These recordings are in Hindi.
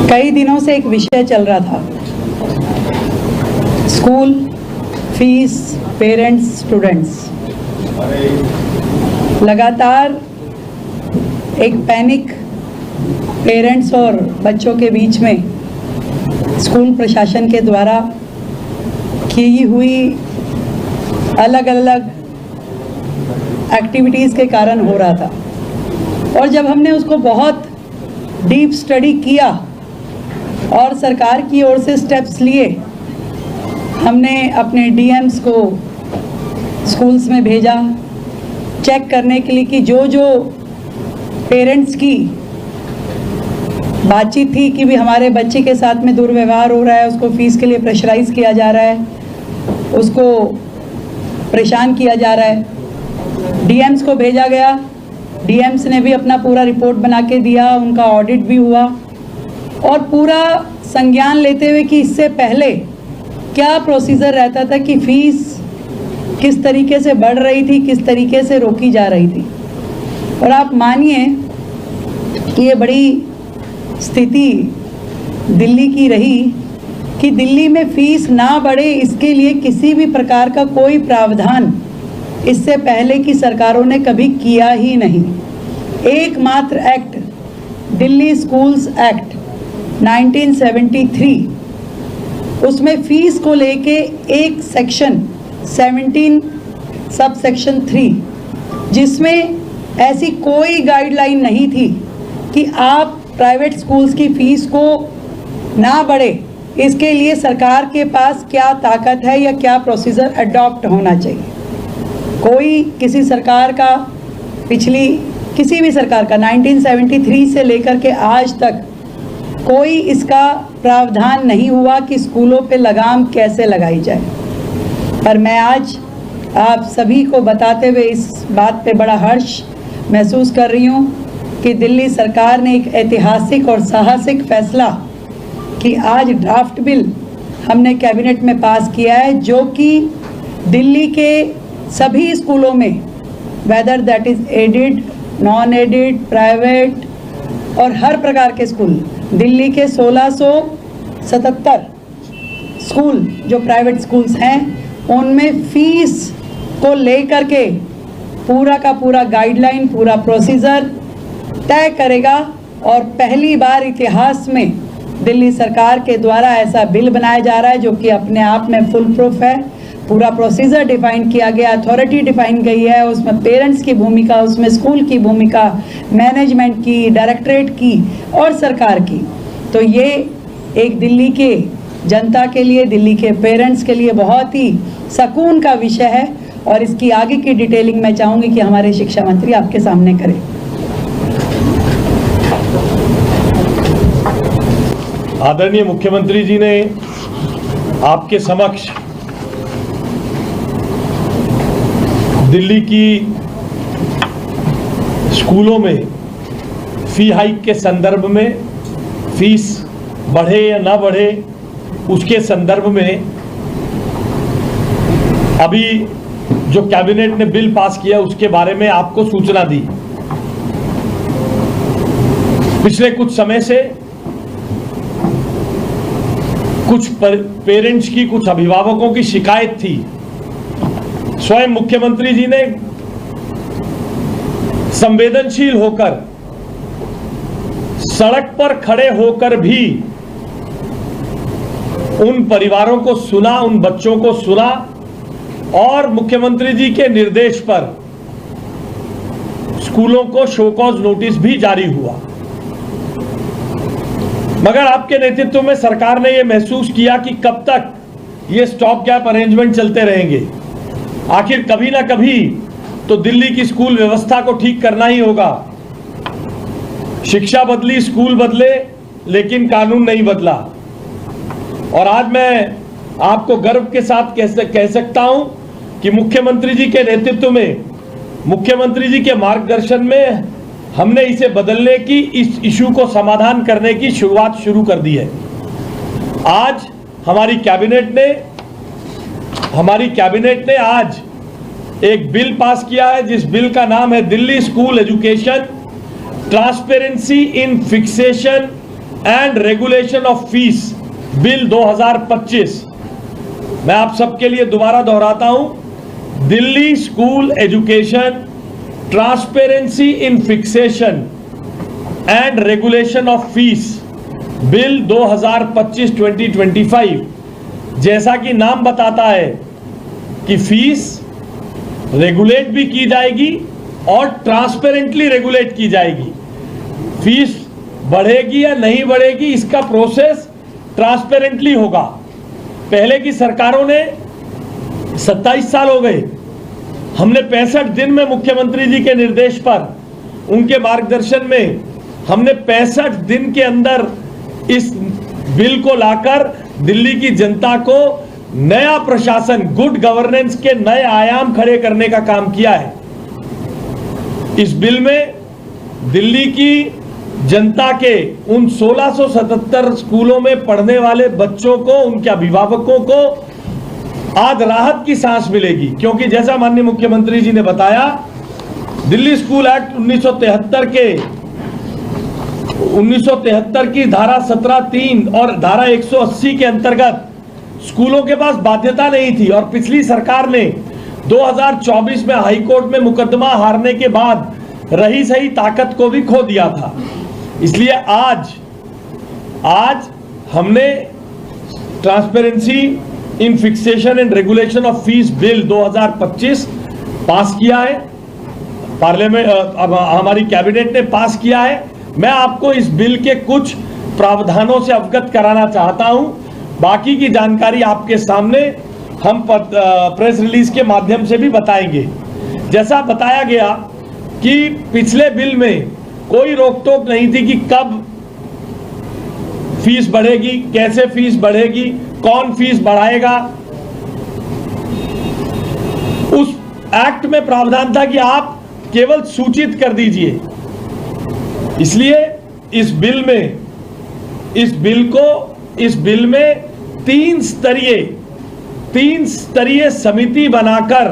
कई दिनों से एक विषय चल रहा था, स्कूल फीस, पेरेंट्स, स्टूडेंट्स। लगातार एक पैनिक पेरेंट्स और बच्चों के बीच में स्कूल प्रशासन के द्वारा की हुई अलग अलग एक्टिविटीज़ के कारण हो रहा था। और जब हमने उसको बहुत डीप स्टडी किया और सरकार की ओर से स्टेप्स लिए, हमने अपने डीएम्स को स्कूल्स में भेजा चेक करने के लिए कि जो जो पेरेंट्स की बातचीत थी कि भी हमारे बच्चे के साथ में दुर्व्यवहार हो रहा है, उसको फीस के लिए प्रेशराइज किया जा रहा है, उसको परेशान किया जा रहा है। डीएम्स को भेजा गया, डीएम्स ने भी अपना पूरा रिपोर्ट बना के दिया, उनका ऑडिट भी हुआ और पूरा संज्ञान लेते हुए कि इससे पहले क्या प्रोसीजर रहता था कि फ़ीस किस तरीके से बढ़ रही थी, किस तरीके से रोकी जा रही थी। और आप मानिए कि ये बड़ी स्थिति दिल्ली की रही कि दिल्ली में फ़ीस ना बढ़े, इसके लिए किसी भी प्रकार का कोई प्रावधान इससे पहले की सरकारों ने कभी किया ही नहीं। एकमात्र एक्ट, दिल्ली स्कूल्स एक्ट 1973, उसमें फ़ीस को लेके एक सेक्शन 17 सब सेक्शन 3, जिसमें ऐसी कोई गाइडलाइन नहीं थी कि आप प्राइवेट स्कूल्स की फ़ीस को ना बढ़े, इसके लिए सरकार के पास क्या ताकत है या क्या प्रोसीजर अडॉप्ट होना चाहिए। कोई किसी सरकार का, पिछली किसी भी सरकार का 1973 से लेकर के आज तक कोई इसका प्रावधान नहीं हुआ कि स्कूलों पे लगाम कैसे लगाई जाए। पर मैं आज आप सभी को बताते हुए इस बात पे बड़ा हर्ष महसूस कर रही हूँ कि दिल्ली सरकार ने एक ऐतिहासिक और साहसिक फैसला कि आज ड्राफ्ट बिल हमने कैबिनेट में पास किया है, जो कि दिल्ली के सभी स्कूलों में, whether that is aided, non aided, private और हर प्रकार के स्कूल, दिल्ली के 1677 स्कूल जो प्राइवेट स्कूल्स हैं, उनमें फ़ीस को लेकर के पूरा का पूरा गाइडलाइन, पूरा प्रोसीजर तय करेगा। और पहली बार इतिहास में दिल्ली सरकार के द्वारा ऐसा बिल बनाया जा रहा है जो कि अपने आप में फुल प्रूफ है। पूरा प्रोसीजर डिफाइन किया गया, अथॉरिटी डिफाइन गई है, उसमें पेरेंट्स की भूमिका, उसमें स्कूल की भूमिका, मैनेजमेंट की, डायरेक्टरेट की और सरकार की। तो ये एक दिल्ली के जनता के लिए, दिल्ली के पेरेंट्स के लिए बहुत ही सुकून का विषय है और इसकी आगे की डिटेलिंग मैं चाहूँगी कि हमारे शिक्षा मंत्री आपके सामने करें। आदरणीय मुख्यमंत्री जी ने आपके समक्ष दिल्ली की स्कूलों में फ़ी हाइक के संदर्भ में, फीस बढ़े या ना बढ़े उसके संदर्भ में अभी जो कैबिनेट ने बिल पास किया उसके बारे में आपको सूचना दी। पिछले कुछ समय से कुछ पेरेंट्स की, कुछ अभिभावकों की शिकायत थी। स्वयं मुख्यमंत्री जी ने संवेदनशील होकर, सड़क पर खड़े होकर भी उन परिवारों को सुना, उन बच्चों को सुना और मुख्यमंत्री जी के निर्देश पर स्कूलों को शो कॉज नोटिस भी जारी हुआ। मगर आपके नेतृत्व में सरकार ने यह महसूस किया कि कब तक ये स्टॉप गैप अरेंजमेंट चलते रहेंगे। आखिर कभी ना कभी तो दिल्ली की स्कूल व्यवस्था को ठीक करना ही होगा। शिक्षा बदली, स्कूल बदले, लेकिन कानून नहीं बदला। और आज मैं आपको गर्व के साथ कह सकता हूं कि मुख्यमंत्री जी के नेतृत्व में, मुख्यमंत्री जी के मार्गदर्शन में हमने इसे बदलने की, इस इशू को समाधान करने की शुरुआत शुरू कर दी है। आज हमारी कैबिनेट ने आज एक बिल पास किया है, जिस बिल का नाम है Delhi school education transparency in fixation and regulation of fees bill 2025। मैं आप सबके लिए दोबारा दोहराता हूं, Delhi school education transparency in fixation and regulation of fees bill 2025-2025 जैसा कि नाम बताता है कि फीस रेगुलेट भी की जाएगी और ट्रांसपेरेंटली रेगुलेट की जाएगी। फीस बढ़ेगी या नहीं बढ़ेगी इसका प्रोसेस ट्रांसपेरेंटली होगा। पहले की सरकारों ने 27 साल हो गए, हमने 65 दिन में मुख्यमंत्री जी के निर्देश पर, उनके मार्गदर्शन में हमने 65 दिन के अंदर इस बिल को लाकर दिल्ली की जनता को नया प्रशासन, गुड गवर्नेंस के नए आयाम खड़े करने का काम किया है। इस बिल में दिल्ली की जनता के उन 1677 स्कूलों में पढ़ने वाले बच्चों को, उनके अभिभावकों को आज राहत की सांस मिलेगी, क्योंकि जैसा माननीय मुख्यमंत्री जी ने बताया, दिल्ली स्कूल एक्ट 1973 की धारा 17(3) और धारा 180 के अंतर्गत स्कूलों के पास बाध्यता नहीं थी, और पिछली सरकार ने 2024 में हाईकोर्ट में मुकदमा हारने के बाद रही सही ताकत को भी खो दिया था। इसलिए आज हमने transparency in fixation and regulation of fees bill 2025 पास किया है, पार्लियामेंट हमारी कैबिनेट ने पास किया है। मैं आपको इस बिल के कुछ प्रावधानों से अवगत कराना चाहता हूं, बाकी की जानकारी आपके सामने हम प्रेस रिलीज के माध्यम से भी बताएंगे। जैसा बताया गया कि पिछले बिल में कोई रोक टोक नहीं थी कि कब फीस बढ़ेगी, कैसे फीस बढ़ेगी, कौन फीस बढ़ाएगा। उस एक्ट में प्रावधान था कि आप केवल सूचित कर दीजिए। इसलिए इस बिल में तीन स्तरीय समिति बनाकर,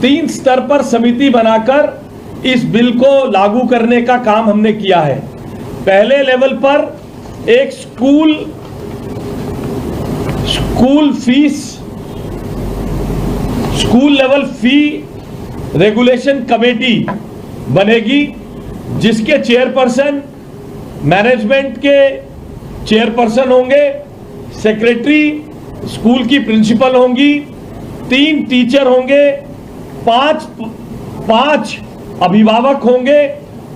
3 स्तर पर समिति बनाकर इस बिल को लागू करने का काम हमने किया है। पहले लेवल पर एक स्कूल लेवल फी रेगुलेशन कमेटी बनेगी, जिसके चेयरपर्सन मैनेजमेंट के चेयरपर्सन होंगे, सेक्रेटरी स्कूल की प्रिंसिपल होंगी, 3 टीचर होंगे, 5 अभिभावक होंगे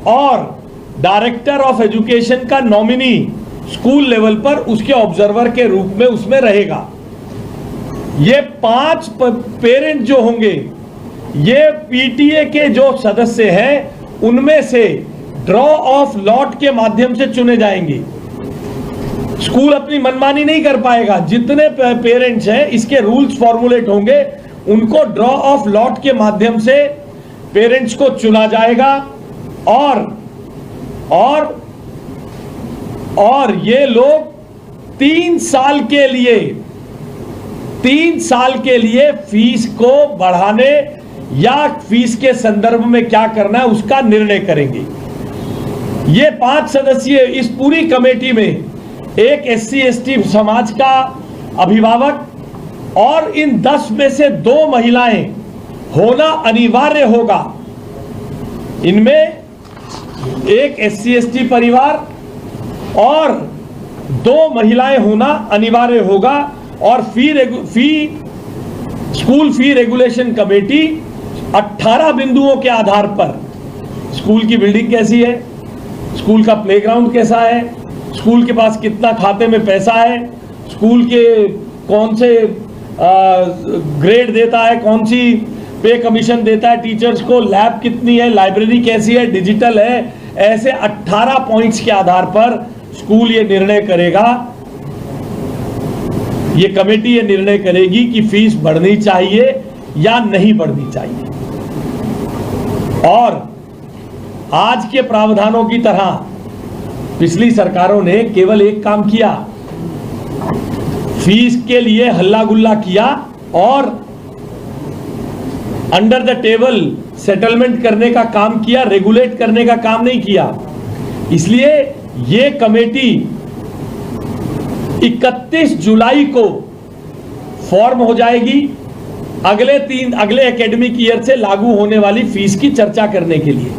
और डायरेक्टर ऑफ एजुकेशन का नॉमिनी स्कूल लेवल पर उसके ऑब्जर्वर के रूप में उसमें रहेगा। ये 5 पेरेंट जो होंगे, ये पीटीए के जो सदस्य हैं उनमें से ड्रॉ ऑफ लॉट के माध्यम से चुने जाएंगे। स्कूल अपनी मनमानी नहीं कर पाएगा। जितने पेरेंट्स हैं, इसके रूल्स फॉर्मुलेट होंगे, उनको ड्रॉ ऑफ लॉट के माध्यम से पेरेंट्स को चुना जाएगा और ये लोग 3 साल के लिए फीस को बढ़ाने या फीस के संदर्भ में क्या करना है उसका निर्णय करेंगे। ये 5 सदस्यीय इस पूरी कमेटी में एक SC/ST समाज का अभिभावक और इन 10 में से 2 महिलाएं होना अनिवार्य होगा। इनमें एक SC/ST परिवार और 2 महिलाएं होना अनिवार्य होगा। और स्कूल फी रेगुलेशन कमेटी 18 बिंदुओं के आधार पर, स्कूल की बिल्डिंग कैसी है, स्कूल का प्लेग्राउंड कैसा है, स्कूल के पास कितना खाते में पैसा है, स्कूल के कौन से ग्रेड देता है, कौन सी पे कमीशन देता है टीचर्स को, लैब कितनी है, लाइब्रेरी कैसी है, डिजिटल है, ऐसे 18 पॉइंट्स के आधार पर स्कूल ये निर्णय करेगा, ये कमेटी ये निर्णय करेगी कि फीस बढ़नी चाहिए या नहीं बढ़नी चाहिए। और आज के प्रावधानों की तरह पिछली सरकारों ने केवल एक काम किया, फीस के लिए हल्ला गुल्ला किया और अंडर द टेबल सेटलमेंट करने का काम किया, रेगुलेट करने का काम नहीं किया। इसलिए ये कमेटी 31 जुलाई को फॉर्म हो जाएगी अगले एकेडमिक ईयर से लागू होने वाली फीस की चर्चा करने के लिए।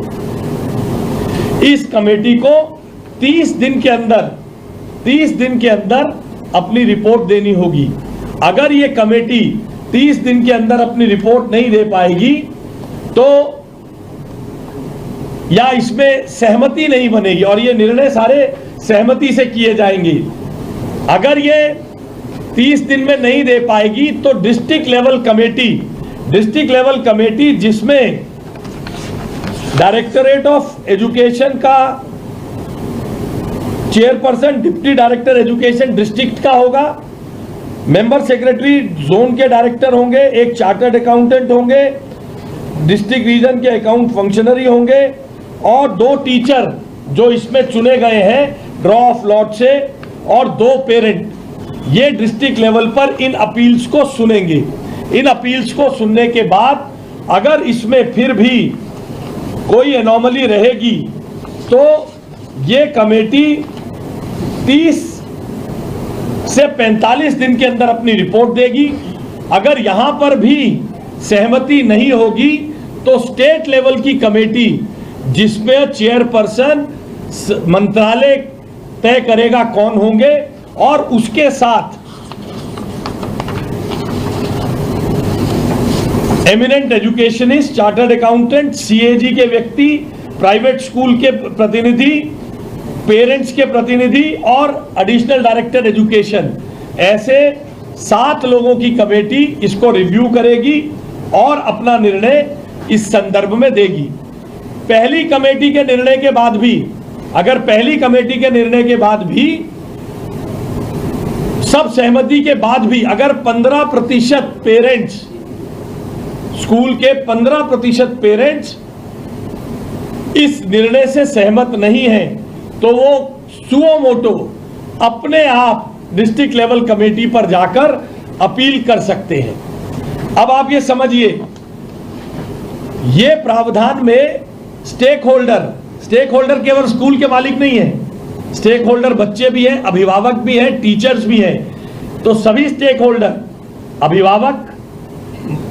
इस कमेटी को 30 दिन के अंदर अपनी रिपोर्ट देनी होगी। अगर ये कमेटी 30 दिन के अंदर अपनी रिपोर्ट नहीं दे पाएगी तो या इसमें सहमति नहीं बनेगी, और ये निर्णय सारे सहमति से किए जाएंगे। अगर ये 30 दिन में नहीं दे पाएगी तो डिस्ट्रिक्ट लेवल कमेटी जिसमें डायरेक्टरेट ऑफ एजुकेशन का chairperson deputy director education district का होगा, मेंबर सेक्रेटरी जोन के डायरेक्टर होंगे, एक चार्टर्ड अकाउंटेंट होंगे, डिस्ट्रिक्ट रीजन के अकाउंट फंक्शनरी होंगे, और 2 टीचर जो इसमें चुने गए हैं ड्रॉ ऑफ लॉट से, और 2 पेरेंट। ये डिस्ट्रिक्ट लेवल पर इन अपील्स को सुनेंगे। इन अपील्स को सुनने के बाद अगर इसमें फिर भी कोई एनोमली रहेगी तो ये कमेटी 30 से 45 दिन के अंदर अपनी रिपोर्ट देगी। अगर यहां पर भी सहमति नहीं होगी तो स्टेट लेवल की कमेटी जिसमें चेयरपर्सन मंत्रालय तय करेगा कौन होंगे, और उसके साथ eminent educationist, chartered accountant, CAG के व्यक्ति, प्राइवेट स्कूल के प्रतिनिधि, पेरेंट्स के प्रतिनिधि और एडिशनल डायरेक्टर एजुकेशन, ऐसे 7 लोगों की कमेटी इसको रिव्यू करेगी और अपना निर्णय इस संदर्भ में देगी। पहली कमेटी के निर्णय के बाद भी, अगर पहली कमेटी के निर्णय के बाद भी, सब सहमति के बाद भी अगर 15% पेरेंट्स, स्कूल के 15% पेरेंट्स इस निर्णय से सहमत नहीं हैं तो वो सुओ मोटो अपने आप डिस्ट्रिक्ट लेवल कमेटी पर जाकर अपील कर सकते हैं। अब आप ये समझिए, ये प्रावधान में स्टेक होल्डर केवल स्कूल के मालिक नहीं है, स्टेक होल्डर बच्चे भी हैं, अभिभावक भी हैं, टीचर्स भी हैं। तो सभी स्टेक होल्डर, अभिभावक,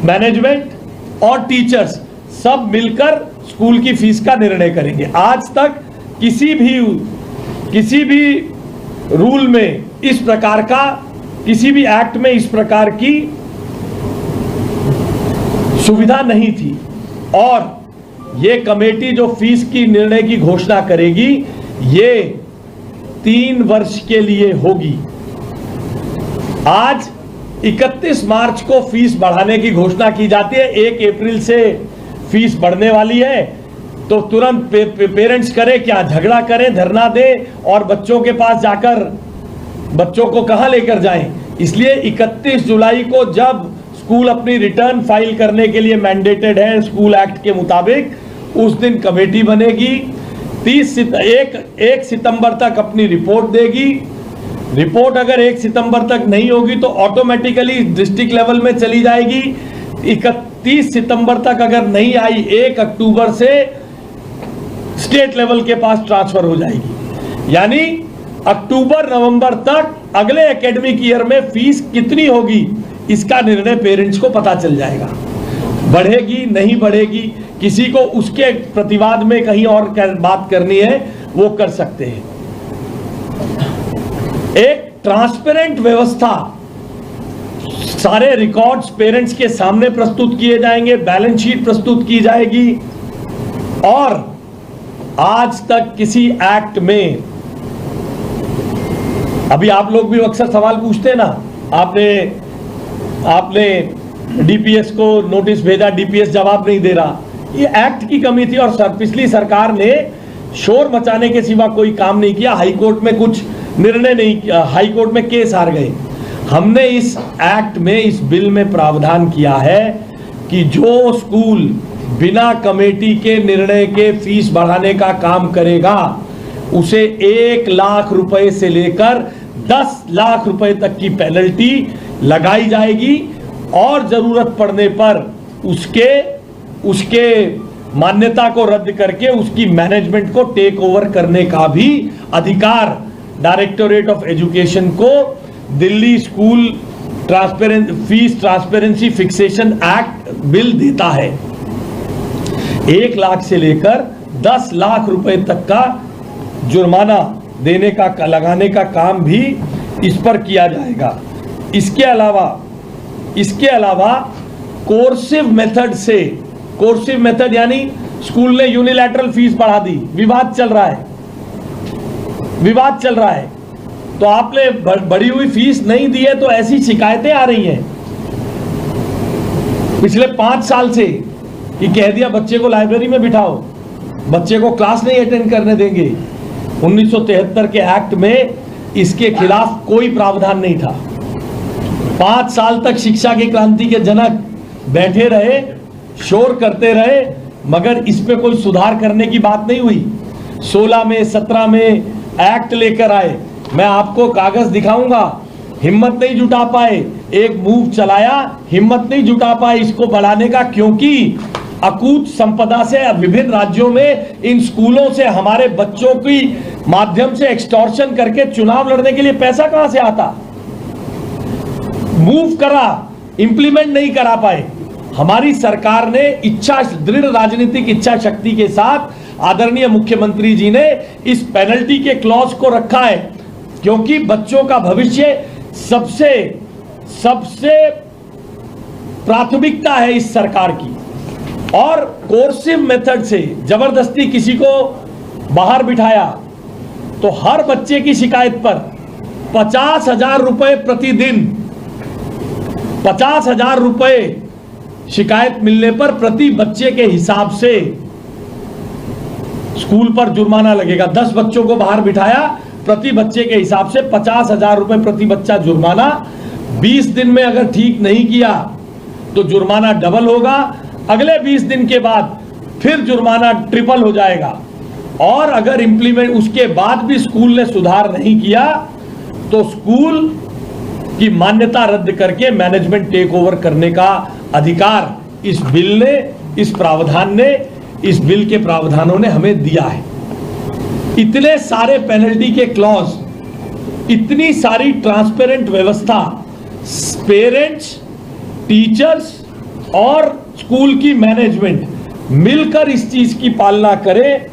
मैनेजमेंट और टीचर्स सब मिलकर स्कूल की फीस का निर्णय करेंगे। आज तक किसी भी रूल में इस प्रकार का, किसी भी एक्ट में इस प्रकार की सुविधा नहीं थी, और ये कमेटी जो फीस की निर्णय की घोषणा करेगी ये 3 वर्ष के लिए होगी। आज 31 मार्च को फीस बढ़ाने की घोषणा की जाती है, 1 अप्रैल से फीस बढ़ने वाली है, तो तुरंत पेरेंट्स करें क्या, झगड़ा करें, धरना दें और बच्चों के पास जाकर बच्चों को कहां लेकर जाएं। इसलिए 31 जुलाई को जब स्कूल अपनी रिटर्न फाइल करने के लिए मैंडेटेड है स्कूल एक्ट के मुताबिक, उस दिन कमेटी बनेगी, 1 सितंबर तक अपनी रिपोर्ट देगी। रिपोर्ट अगर 1 सितंबर तक नहीं होगी तो ऑटोमेटिकली डिस्ट्रिक्ट लेवल में चली जाएगी। 31 सितंबर तक अगर नहीं आई, 1 अक्टूबर से स्टेट लेवल के पास ट्रांसफर हो जाएगी। यानी अक्टूबर नवंबर तक अगले एकेडमिक ईयर में फीस कितनी होगी इसका निर्णय पेरेंट्स को पता चल जाएगा। बढ़ेगी नहीं बढ़ेगी, किसी को उसके प्रतिवाद में कहीं और बात करनी है वो कर सकते हैं। एक ट्रांसपेरेंट व्यवस्था, सारे रिकॉर्ड्स पेरेंट्स के सामने प्रस्तुत किए जाएंगे, बैलेंस शीट प्रस्तुत की जाएगी, और आज तक किसी एक्ट में, अभी आप लोग भी अक्सर सवाल पूछते हैं ना, आपने डीपीएस को नोटिस भेजा, डीपीएस जवाब नहीं दे रहा, ये एक्ट की कमी थी। और पिछली सरकार ने शोर मचाने के सिवा कोई काम नहीं किया, हाईकोर्ट में कुछ निर्णय नहीं किया, हाईकोर्ट में केस हार गए। हमने इस एक्ट में, इस बिल में प्रावधान किया है कि जो स्कूल बिना कमेटी के निर्णय के फीस बढ़ाने का काम करेगा उसे 1 लाख रुपए से लेकर 10 लाख रुपए तक की पेनल्टी लगाई जाएगी, और जरूरत पड़ने पर उसके मान्यता को रद्द करके उसकी मैनेजमेंट को टेक ओवर करने का भी अधिकार डायरेक्टोरेट ऑफ एजुकेशन को Delhi school fees transparency fixation act bill देता है। 1 लाख से लेकर 10 लाख रुपए तक का जुर्माना देने का लगाने का काम भी इस पर किया जाएगा। इसके अलावा कोर्सिव मेथड से, कोर्सिव मेथड यानी स्कूल ने यूनिलैटरल फीस बढ़ा दी, विवाद चल रहा है, तो आपने बढ़ी हुई फीस नहीं दी है, तो ऐसी शिकायतें आ रही हैं पिछले 5 साल से कि कह दिया बच्चे को लाइब्रेरी में बिठाओ, बच्चे को क्लास नहीं अटेंड करने देंगे। 1973 के एक्ट में इसके खिलाफ कोई प्रावधान नहीं था। 5 साल तक शिक्षा की क्रांति के जनक बैठे रहे, शोर करते रहे, मगर इस पे कोई सुधार करने की बात नहीं हुई। 16 में 17 में एक्ट लेकर आए, मैं आपको कागज दिखाऊंगा, हिम्मत नहीं जुटा पाए, एक मूव चलाया, हिम्मत नहीं जुटा पाए इसको बढ़ाने का, क्योंकि अकूत संपदा से विभिन्न राज्यों में इन स्कूलों से हमारे बच्चों की माध्यम से एक्सटॉर्शन करके चुनाव लड़ने के लिए पैसा कहां से आता। मूव करा, इंप्लीमेंट नहीं करा पाए। हमारी सरकार ने दृढ़ राजनीतिक इच्छा शक्ति के साथ आदरणीय मुख्यमंत्री जी ने इस पेनल्टी के क्लॉज को रखा है, क्योंकि बच्चों का भविष्य सबसे प्राथमिकता है इस सरकार की। और कोर्सिव मेथड से जबरदस्ती किसी को बाहर बिठाया तो हर बच्चे की शिकायत पर 50,000 रुपए प्रतिदिन, 50,000 रुपए शिकायत मिलने पर प्रति बच्चे के हिसाब से स्कूल पर जुर्माना लगेगा। 10 बच्चों को बाहर बिठाया, प्रति बच्चे के हिसाब से 50,000 रुपए प्रति बच्चा जुर्माना। 20 दिन में अगर ठीक नहीं किया तो जुर्माना डबल होगा, अगले 20 दिन के बाद फिर जुर्माना ट्रिपल हो जाएगा। और अगर इंप्लीमेंट उसके बाद भी स्कूल ने सुधार नहीं किया तो स्कूल की मान्यता रद्द करके मैनेजमेंट टेक ओवर करने का अधिकार इस बिल ने, इस बिल के प्रावधानों ने हमें दिया है। इतने सारे पेनल्टी के क्लॉज, इतनी सारी ट्रांसपेरेंट व्यवस्था, पेरेंट्स, टीचर्स और स्कूल की मैनेजमेंट मिलकर इस चीज की पालना करें,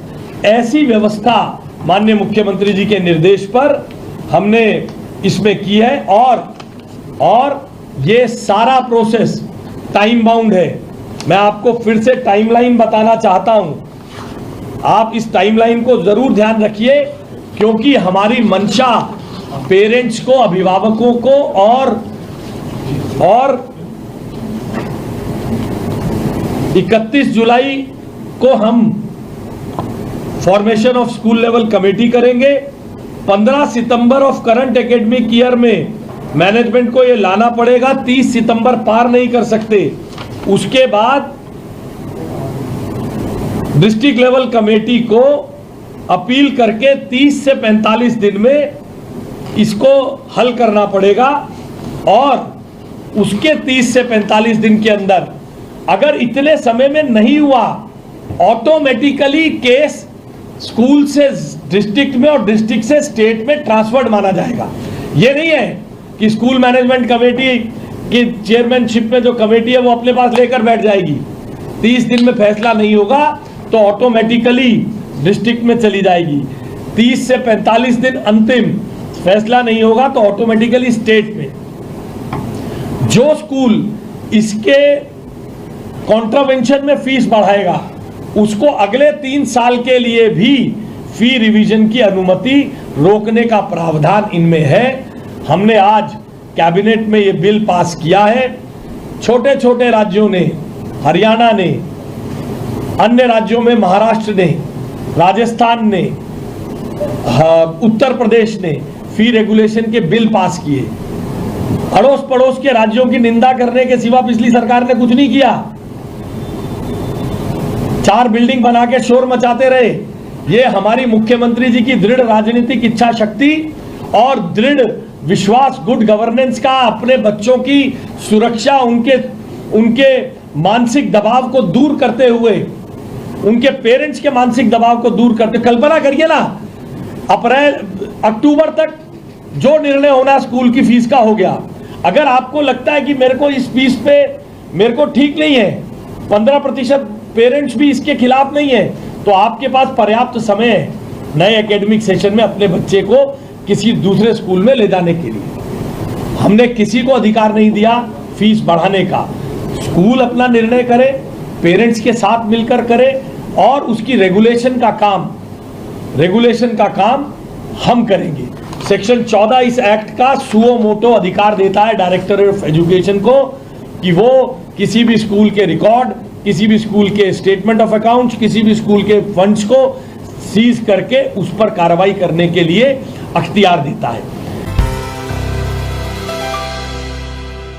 ऐसी व्यवस्था माननीय मुख्यमंत्री जी के निर्देश पर हमने इसमें की है। और ये सारा प्रोसेस टाइम बाउंड है। मैं आपको फिर से टाइमलाइन बताना चाहता हूं, आप इस टाइमलाइन को जरूर ध्यान रखिए, क्योंकि हमारी मंशा पेरेंट्स को, अभिभावकों को और 31 जुलाई को हम formation of school level committee करेंगे। 15 सितंबर ऑफ करंट एकेडमिक ईयर में मैनेजमेंट को ये लाना पड़ेगा, 30 सितंबर पार नहीं कर सकते। उसके बाद डिस्ट्रिक्ट लेवल कमेटी को अपील करके 30 से 45 दिन में इसको हल करना पड़ेगा। और उसके 30 से 45 दिन के अंदर अगर इतने समय में नहीं हुआ, ऑटोमेटिकली केस स्कूल से डिस्ट्रिक्ट में और डिस्ट्रिक्ट से स्टेट में ट्रांसफर्ड माना जाएगा। ये नहीं है कि स्कूल मैनेजमेंट कमेटी की चेयरमैनशिप में जो कमेटी है वो अपने पास लेकर बैठ जाएगी। 30 दिन में फैसला नहीं होगा तो ऑटोमेटिकली डिस्ट्रिक्ट में चली जाएगी। 30 से 45 दिन अंतिम, फैसला नहीं होगा तो ऑटोमेटिकली स्टेट में। जो स्कूल इसके कॉन्ट्रावेंशन में फीस बढ़ाएगा उसको अगले 3 साल के लिए भी फी रिवीजन की अनुमति रोकने का प्रावधान इनमें है। हमने आज कैबिनेट में ये बिल पास किया है। छोटे छोटे राज्यों ने, हरियाणा ने, अन्य राज्यों में महाराष्ट्र ने, राजस्थान ने, उत्तर प्रदेश ने फी रेगुलेशन के बिल पास किए। अड़ोस पड़ोस के राज्यों की निंदा करने के सिवा पिछली सरकार ने कुछ नहीं किया। 4 बिल्डिंग बना के शोर मचाते रहे। ये हमारी मुख्यमंत्री जी की दृढ़ राजनीतिक इच्छा शक्ति और दृढ़ विश्वास, गुड गवर्नेंस का, अपने बच्चों की सुरक्षा, उनके मानसिक दबाव को दूर करते हुए उनके पेरेंट्स के मानसिक दबाव को दूर करते। कल्पना करिए ना, अक्टूबर तक जो निर्णय होना स्कूल की फीस का हो गया। अगर आपको लगता है कि मेरे को इस फीस पे मेरे को ठीक नहीं है, 15% पेरेंट्स भी इसके खिलाफ नहीं है, तो आपके पास पर्याप्त समय है नए एकेडमिक सेशन में अपने बच्चे को किसी दूसरे स्कूल में ले जाने के लिए। हमने किसी को अधिकार नहीं दिया फीस बढ़ाने का। स्कूल अपना निर्णय करे, पेरेंट्स के साथ मिलकर करे, और उसकी रेगुलेशन का काम हम करेंगे। सेक्शन 14 इस एक्ट का सुओ मोटो अधिकार देता है डायरेक्टर ऑफ एजुकेशन को कि वो किसी भी स्कूल के रिकॉर्ड, किसी भी स्कूल के स्टेटमेंट ऑफ अकाउंट्स, किसी भी स्कूल के फंड्स को सीज करके उस पर कार्रवाई करने के लिए अख्तियार देता है।